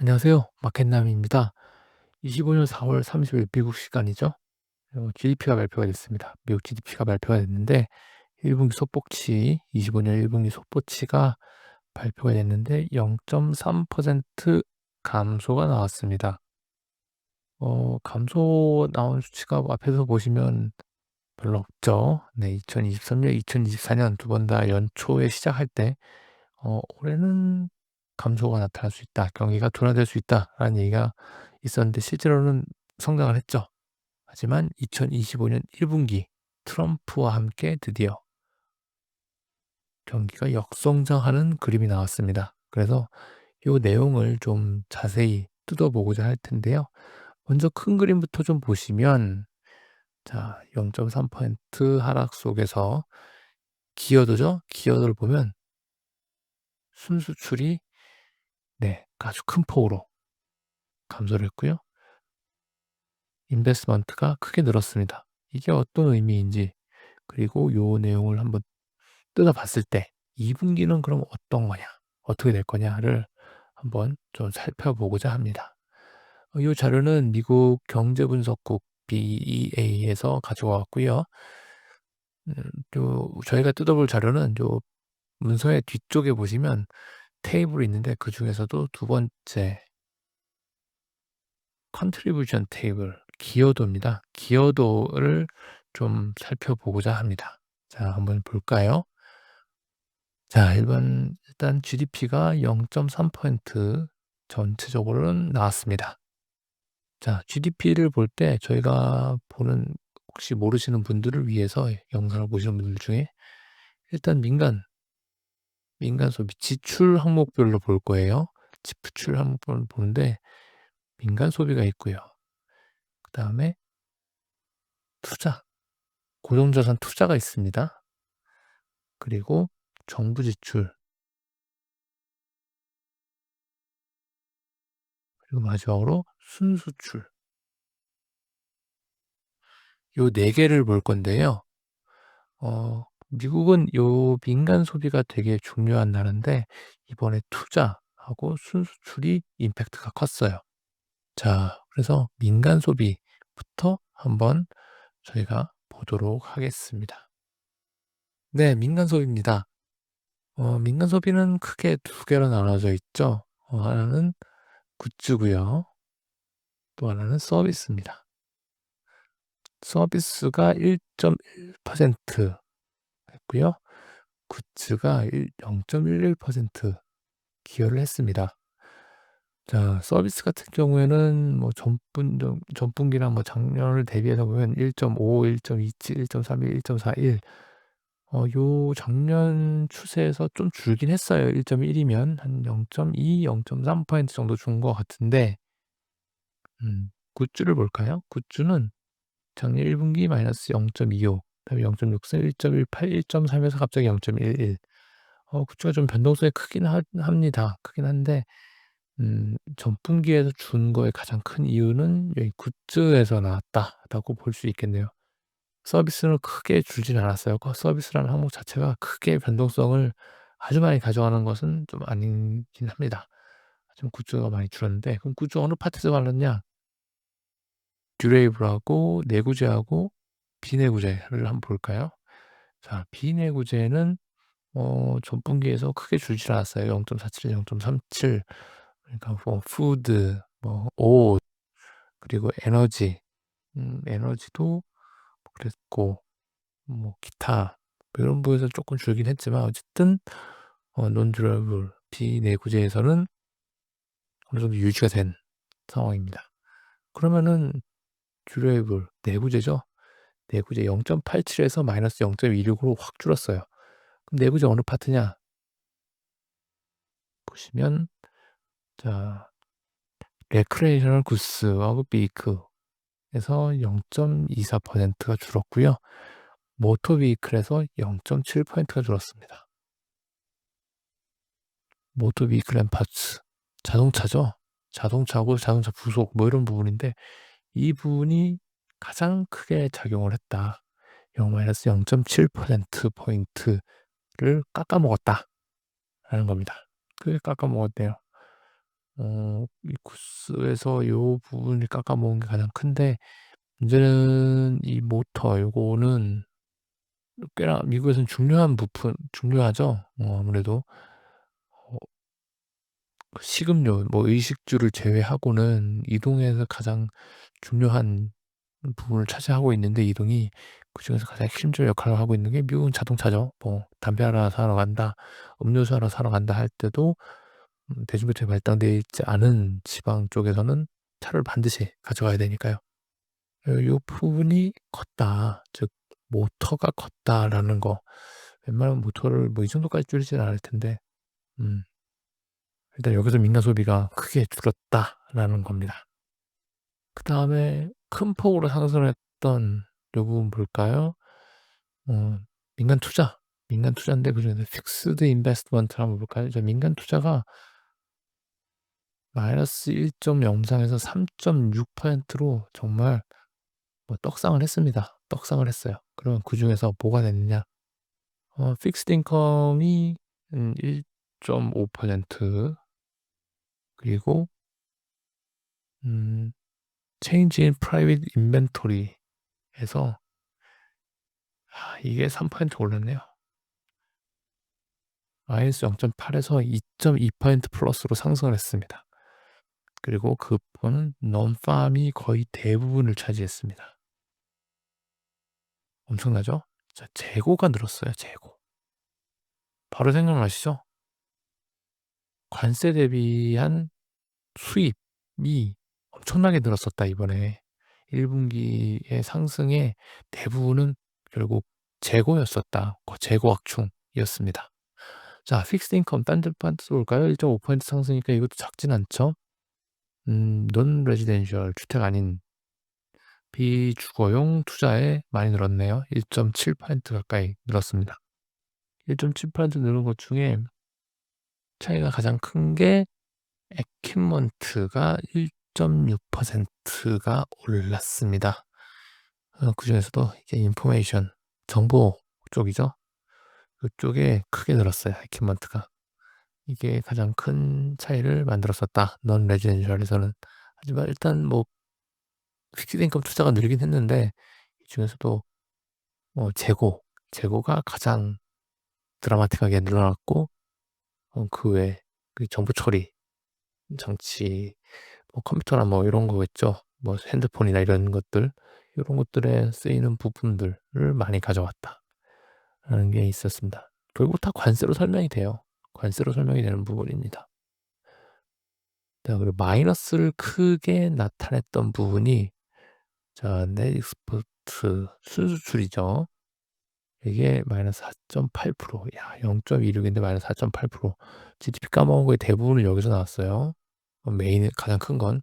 안녕하세요. 마켓남입니다. 25년 4월 30일 미국 시간이죠. GDP가 발표가 됐습니다. 미국 GDP가 발표가 됐는데 1분기 소폭치, 25년 1분기 소폭치가 발표가 됐는데 0.3% 감소가 나왔습니다. 감소 나온 수치가 앞에서 보시면 별로 없죠. 네, 2023년, 2024년 두 번 다 연초에 시작할 때 올해는 감소가 나타날 수 있다. 경기가 둔화될 수 있다라는 얘기가 있었는데 실제로는 성장을 했죠. 하지만 2025년 1분기 트럼프와 함께 드디어 경기가 역성장하는 그림이 나왔습니다. 그래서 이 내용을 좀 자세히 뜯어보고자 할 텐데요. 먼저 큰 그림부터 좀 보시면 자, 0.3% 하락 속에서 기여도죠. 기여도를 보면 순수출이 아주 큰 폭으로 감소를 했고요. 인베스트먼트가 크게 늘었습니다. 이게 어떤 의미인지 그리고 요 내용을 한번 뜯어봤을 때 2분기는 그럼 어떤 거냐, 어떻게 될 거냐를 한번 좀 살펴보고자 합니다. 요 자료는 미국 경제분석국 BEA에서 가져와 왔고요. 요 저희가 뜯어볼 자료는 요 문서의 뒤쪽에 보시면 테이블이 있는데 그중에서도 두 번째 컨트리뷰션 테이블 기여도입니다. 기여도를 좀 살펴보고자 합니다. 자, 한번 볼까요? 자, 일단 GDP가 0.3% 전체적으로는 나왔습니다. 자, GDP를 볼 때 저희가 보는 혹시 모르시는 분들을 위해서 영상을 보시는 분들 중에 일단 민간 소비 지출 항목별로 볼 거예요. 지출 항목별로 보는데 민간 소비가 있고요. 그다음에 투자, 고정자산 투자가 있습니다. 그리고 정부 지출, 그리고 마지막으로 순수출. 요 네 개를 볼 건데요. 미국은 요 민간 소비가 되게 중요한 나라인데 이번에 투자하고 순수출이 임팩트가 컸어요. 자, 그래서 민간 소비부터 한번 저희가 보도록 하겠습니다. 네, 민간 소비입니다. 민간 소비는 크게 두 개로 나눠져 있죠. 하나는 굿즈고요. 또 하나는 서비스입니다. 서비스가 1.1% 했고요. 굿즈가 0.11% 기여를 했습니다. 자, 서비스 같은 경우에는 뭐 전분기랑 뭐 작년을 대비해서 보면 1.5, 1.27, 1.31, 1.41. 요 작년 추세에서 좀 줄긴 했어요. 1.1이면 한 0.2, 0.3% 정도 준 것 같은데, 굿즈를 볼까요? 굿즈는 작년 1분기 마이너스 0.25, 그다음에 0.64, 1.18, 1.3에서 갑자기 0.11. 굿즈가 좀 변동성이 크긴 합니다. 크긴 한데 전분기에서 준 거의 가장 큰 이유는 여기 굿즈에서 나왔다라고 볼 수 있겠네요. 서비스는 크게 줄진 않았어요. 서비스라는 항목 자체가 크게 변동성을 아주 많이 가져가는 것은 좀 아니긴 합니다. 좀 굿즈가 많이 줄었는데 그럼 굿즈 어느 파트에서 말랐냐? 듀레이블하고 내구재하고 비내구재를 한번 볼까요? 자, 비내구재는 전분기에서 크게 줄질 않았어요. 0.47, 0.37. 그러니까 뭐 푸드, 뭐 옷, 그리고 에너지, 에너지도 그랬고 뭐 기타 뭐 이런 부분에서 조금 줄긴 했지만 어쨌든 논듀러블 비내구재에서는 어느 정도 유지가 된 상황입니다. 그러면은 듀레이블 내구재죠. 내구재 0.87에서 마이너스 0.26으로 확 줄었어요. 그럼 내구재 어느 파트냐? 보시면 자, 레크레이셔널 구스하고 비이클에서 0.24%가 줄었고요. 모터 비이클에서 0.7%가 줄었습니다. 모터 비이클 앤 파츠, 자동차죠. 자동차고 자동차 부속 뭐 이런 부분인데 이 부분이 가장 크게 작용을 했다. 0-0.7% 포인트를 깎아먹었다라는 겁니다. 크게 깎아먹었대요. 이 구스에서 요 부분을 깎아 먹은 게 가장 큰데, 문제는 이 모터 요거는 꽤나 미국에서는 중요한 부품 중요하죠. 아무래도 어 그 식음료 뭐 의식주를 제외하고는 이동에서 가장 중요한 부분을 차지하고 있는데, 이동이 그중에서 가장 핵심적인 역할을 하고 있는 게 미국은 자동차죠. 뭐 담배 하나 사러 간다, 음료수 하나 사러 간다 할 때도 대중교통이 발달되어 있지 않은 지방 쪽에서는 차를 반드시 가져가야 되니까요. 요 부분이 컸다. 즉 모터가 컸다라는 거. 웬만하면 모터를 뭐 이 정도까지 줄이진 않을 텐데, 음 일단 여기서 민간 소비가 크게 줄었다라는 겁니다. 그다음에 큰 폭으로 상승을 했던 요 부분 볼까요? 어 민간 투자. 민간 투자인데 그중에서 픽스드 인베스트먼트를 한번 볼까요? 민간 투자가 -1.03에서 3.6%로 정말 뭐 떡상을 했습니다. 떡상을 했어요. 그러면 그중에서 뭐가 됐느냐? 픽스드 인컴이 1.5%, 그리고 음 체인지 인 프라이빗 인벤토리에서 이게 3% 올랐네요. -0.8에서 2.2% 플러스로 상승을 했습니다. 그리고 그 부분은 non-farm이 거의 대부분을 차지했습니다. 엄청나죠? 자, 재고가 늘었어요, 재고. 바로 생각나시죠? 관세 대비한 수입이 엄청나게 늘었었다, 이번에. 1 분기의 상승의 대부분은 결국 재고였었다. 재고 확충이었습니다. 자, 픽스드 인컴 딴데 볼까요? 1.5% 상승이니까 이것도 작진 않죠. 논 레지덴셜 주택 아닌 비주거용 투자에 많이 늘었네요. 1.7% 가까이 늘었습니다. 1.7% 늘은 것 중에 차이가 가장 큰 게 에퀴먼트가 1.6%가 올랐습니다. 그중에서도 이게 인포메이션, 정보 쪽이죠. 그쪽에 크게 늘었어요, 에퀴먼트가. 이게 가장 큰 차이를 만들었었다, 넌 레지던셜에서는. 하지만 일단 뭐 픽스드 인컴 투자가 늘긴 했는데, 이 중에서도 재고가 가장 드라마틱하게 늘어났고, 그 외에 그 정보 처리 장치, 뭐 컴퓨터나 뭐 이런 거겠죠. 뭐 핸드폰이나 이런 것들, 요런 것들에 쓰이는 부품들을 많이 가져왔다라는 게 있었습니다. 결국 다 관세로 설명이 돼요. 관세로 설명이 되는 부분입니다. 자, 그리고 마이너스를 크게 나타냈던 부분이, 자, 넷 익스포트 순수출이죠. 이게 -4.8%. 야, 0.26인데 -4.8%. GDP 까먹은 거의 대부분은 여기서 나왔어요. 메인 가장 큰 건.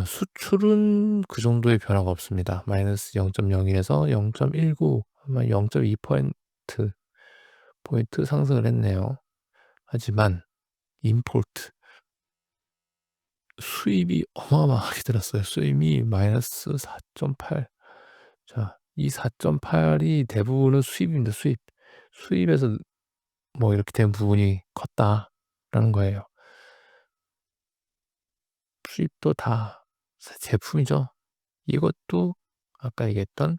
수출은 그 정도의 변화가 없습니다. -0.01에서 0.19, 아마 0.2% 포인트 상승을 했네요. 하지만 임포트, 수입이 어마어마하게 들었어요. 수입이 -4.8. 자, 이 4.8이 대부분은 수입입니다, 수입. 수입에서 뭐 이렇게 된 부분이 컸다라는 거예요. 수입도 다 제품이죠. 이것도 아까 얘기했던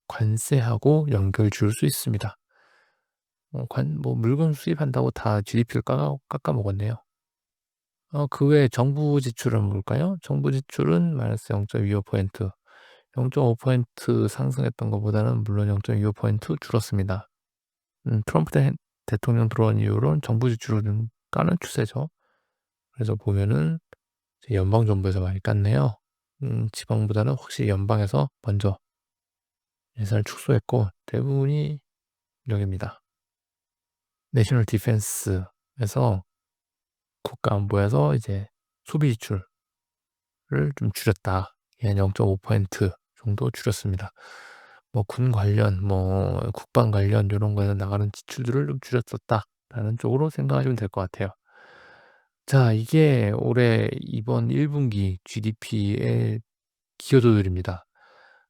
관세하고 연결 지을 수 있습니다. 관 뭐 물건 수입한다고 다 GDP를 깎아 먹었네요. 그 외에 정부 지출은 뭘까요? 정부 지출은 -0.25%. 0.5% 상승했던 것보다는 물론 0.25% 줄었습니다. 트럼프 대통령 들어온 이후로는 정부 지출을 좀 까는 추세죠. 그래서 보면은 이제 연방 정부에서 많이 깠네요. 지방보다는 확실히 연방에서 먼저 예산을 축소했고, 대부분이 여기입니다. 내셔널 디펜스에서, 국가 안보에서 이제 소비 지출을 좀 줄였다. 한 0.5% 정도 줄였습니다. 뭐 군 관련, 뭐 국방 관련 요런 거에서 나가는 지출들을 좀 줄였었다라는 쪽으로 생각하시면 될 것 같아요. 자, 이게 올해 이번 1 분기 GDP의 기여도들입니다.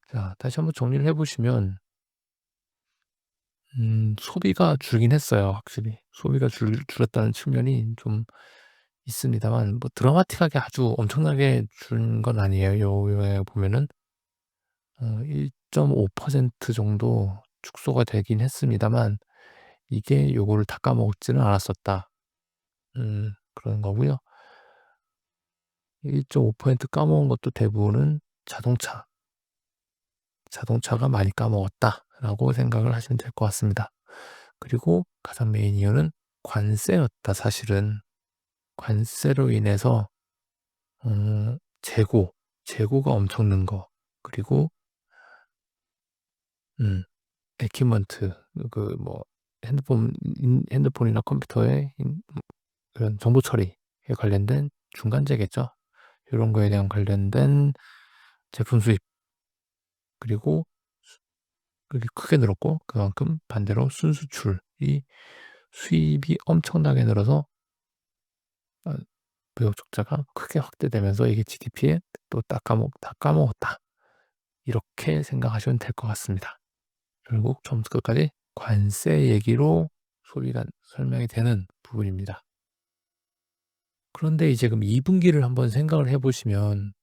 자, 다시 한번 정리를 해 보시면, 소비가 줄긴 했어요, 확실히. 소비가 줄었다는 측면이 좀 있습니다만 뭐 드라마틱하게 아주 엄청나게 준 건 아니에요. 요에 보면은 1.5% 정도 축소가 되긴 했습니다만 이게 요거를 다 까먹지는 않았었다. 그런 거고요. 1.5% 까먹은 것도 대부분은 자동차가 많이 까먹었다라고 생각을 하시면 될 것 같습니다. 그리고 가장 메인 이유는 관세였다 사실은. 관세로 인해서 재고가 엄청 는 거. 그리고 음 에퀴먼트 뭐 핸드폰이나 컴퓨터의 그런 정보 처리에 관련된 중간재겠죠. 요런 거에 대한 관련된 제품 수입 그리고 그게 크게 늘었고 그만큼 반대로 순수출이 수입이 엄청나게 늘어서 어 무역 적자가 크게 확대되면서 이게 GDP에 또 다 까먹었다. 이렇게 생각하시면 될 것 같습니다. 결국 처음부터 끝까지 관세 얘기로 소비가 설명이 되는 부분입니다. 그런데 이제 그럼 2 분기를 한번 생각을 해 보시면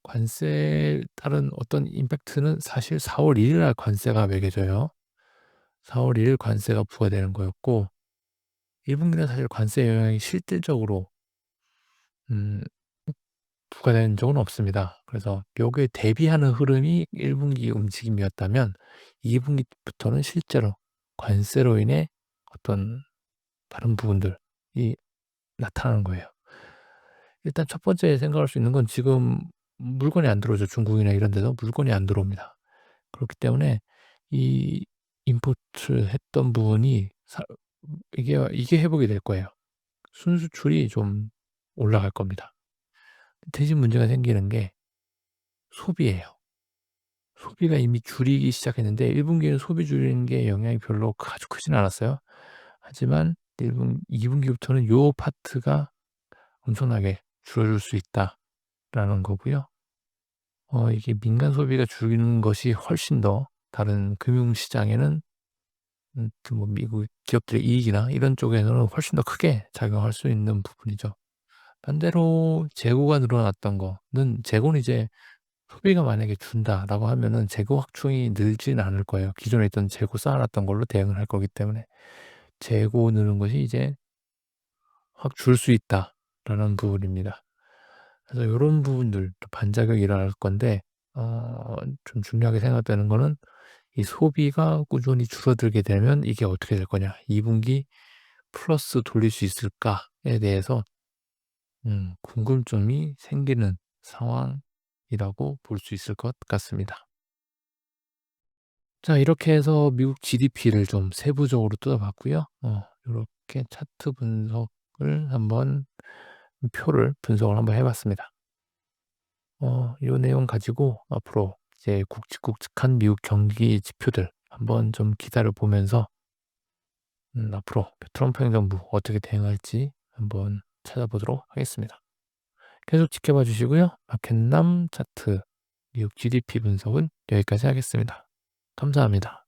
관세에 따른 어떤 임팩트는 사실 4월 1일 날 관세가 매겨져요. 4월 1일 관세가 부과되는 거였고 1 분기는 사실 관세 영향이 실질적으로 음 부과된 적은 없습니다. 그래서 요게 대비하는 흐름이 1 분기 움직임이었다면 2 분기부터는 실제로 관세로 인해 어떤 다른 부분들이 나타나는 거예요. 일단 첫 번째 생각할 수 있는 건 지금 물건이 안 들어오죠. 중국이나 이런 데서 물건이 안 들어옵니다. 그렇기 때문에 이 임포트를 했던 부분이 이게 회복이 될 거예요. 순수출이 좀 올라갈 겁니다. 대신 문제가 생기는 게 소비예요. 소비가 이미 줄이기 시작했는데 1 분기에는 소비 줄이는 게 영향이 별로 아주 크지는 않았어요. 하지만 2 분기부터는 요 파트가 엄청나게 줄어들 수 있다라는 거고요. 이게 민간 소비가 줄는 것이 훨씬 더 다른 금융 시장에는 뭐 미국 기업들의 이익이나 이런 쪽에서는 훨씬 더 크게 작용할 수 있는 부분이죠. 반대로 재고가 늘어났던 거는 재고는 이제 소비가 만약에 준다라고 하면은 재고 확충이 늘지는 않을 거예요. 기존에 있던 재고 쌓아 놨던 걸로 대응을 할 거기 때문에. 재고 느는 것이 이제 확 줄 수 있다라는 부분입니다. 그래서 요런 부분들 또 반작용이 일어날 건데 좀 중요하게 생각되는 거는 이 소비가 꾸준히 줄어들게 되면 이게 어떻게 될 거냐. 2 분기 플러스 돌릴 수 있을까에 대해서 궁금점이 생기는 상황이라고 볼 수 있을 것 같습니다. 자 이렇게 해서 미국 GDP를 좀 세부적으로 뜯어봤고요. 요렇게 차트 분석을 한번 표를 분석을 한번 해 봤습니다. 요 내용 가지고 앞으로 이제 굵직굵직한 미국 경기 지표들 한번 좀 기다려 보면서 앞으로 트럼프 행정부 어떻게 대응할지 한번 찾아보도록 하겠습니다. 계속 지켜봐 주시고요. 마켓남 차트 미국 GDP 분석은 여기까지 하겠습니다. 감사합니다.